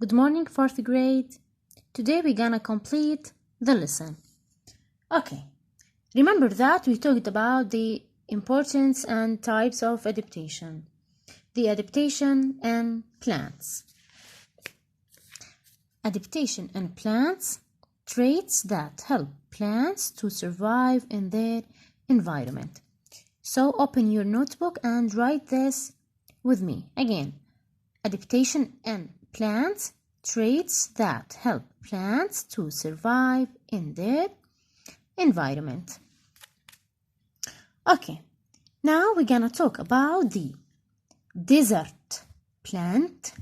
Good morning, 4th grade. Today we're gonna complete the lesson. Okay, remember that we talked about the importance and types of adaptation. The adaptation in plants. Adaptation in plants, traits that help plants to survive in their environment. So open your notebook and write this with me. Again, adaptation in plants, traits that help plants to survive in their environment. Okay, now we're gonna talk about the desert plant,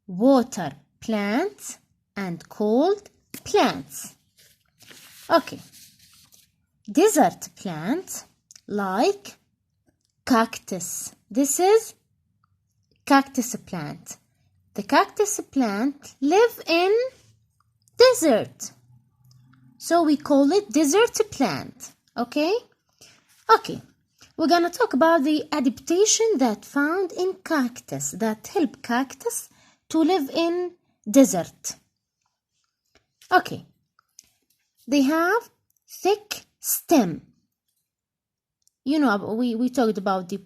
water plant, and cold plants. Okay, desert plant like cactus. This is cactus plant. The cactus plant live in desert, so we call it desert plant. Okay, we're gonna talk about the adaptation that found in cactus that help cactus to live in desert. Okay, they have thick stem. You know, we talked about the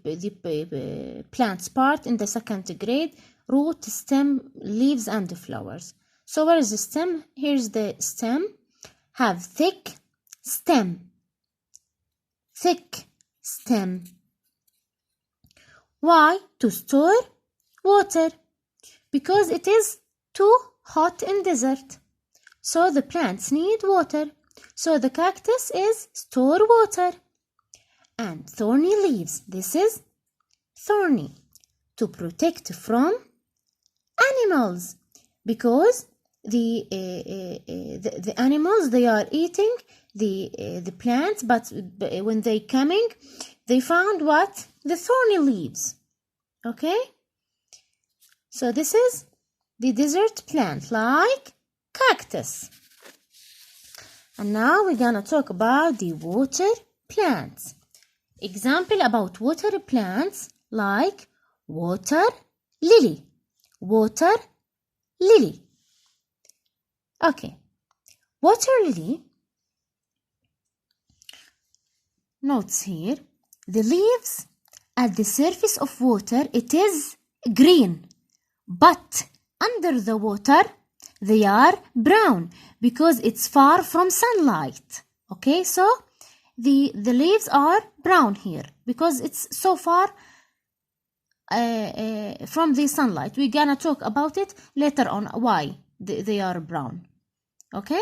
plants part in the 2nd grade: root, stem, leaves, and flowers. So where is the stem? Here's the stem. Have thick stem. Why? To store water, because it is too hot in desert. So the plants need water. So the cactus is store water. And thorny leaves. This is thorny, to protect from animals, because the animals, they are eating the plants, but when they coming, they found what? The thorny leaves. Okay, so this is the desert plant like cactus. And now we're gonna talk about the water plants. Example about water plants like water lily. Okay, water lily, notes here, the leaves at the surface of water, it is green, but under the water they are brown because it's far from sunlight. Okay, so the leaves are brown here because it's so far from the sunlight. We're gonna talk about it later on why they are brown. Okay,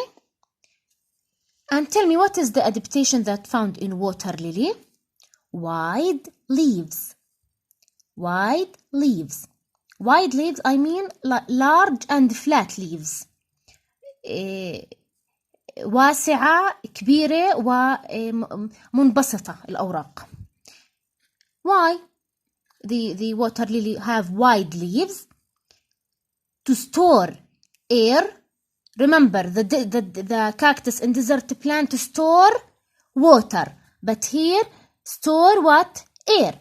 and tell me, what is the adaptation that found in water lily? Wide leaves, I mean large and flat leaves. واسعة كبيرة ومنبسطة الأوراق. Why the water lily have wide leaves? To store air. Remember, the cactus and desert plant to store water, but here store what? Air.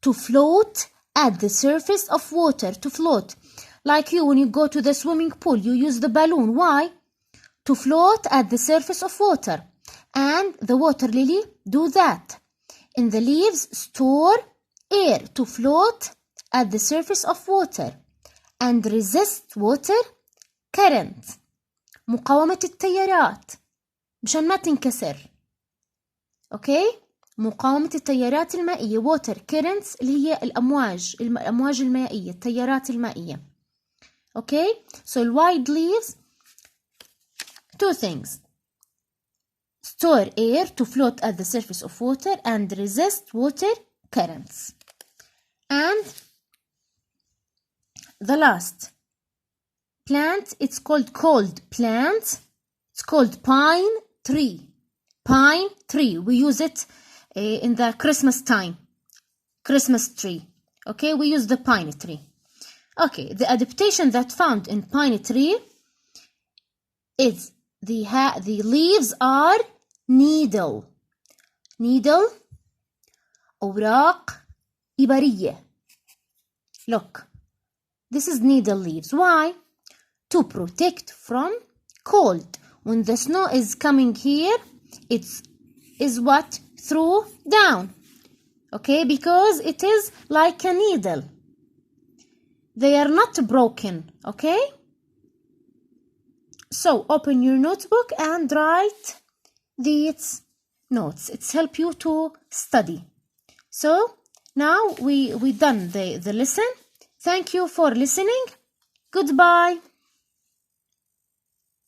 To float at the surface of water, to float. Like you, when you go to the swimming pool, you use the balloon. Why? To float at the surface of water. And the water lily do that. In the leaves, store air to float at the surface of water and resist water current. مقاومة التيارات مشان ما تنكسر. اوكي، مقاومة التيارات المائية. water currents اللي هي الأمواج المائية، التيارات المائية. Okay, so wide leaves, two things: store air to float at the surface of water and resist water currents. And the last plant, it's called cold plant. It's called pine tree. We use it in the Christmas time, Christmas tree. Okay, we use the pine tree. Okay, the adaptation that found in pine tree is the leaves are needle, أوراق إبرية. Look, this is needle leaves. Why? To protect from cold. When the snow is coming here, it is what? Through down. Okay, because it is like a needle. They are not broken, okay? So open your notebook and write these notes. It's help you to study. So now we done the lesson. Thank you for listening. Goodbye.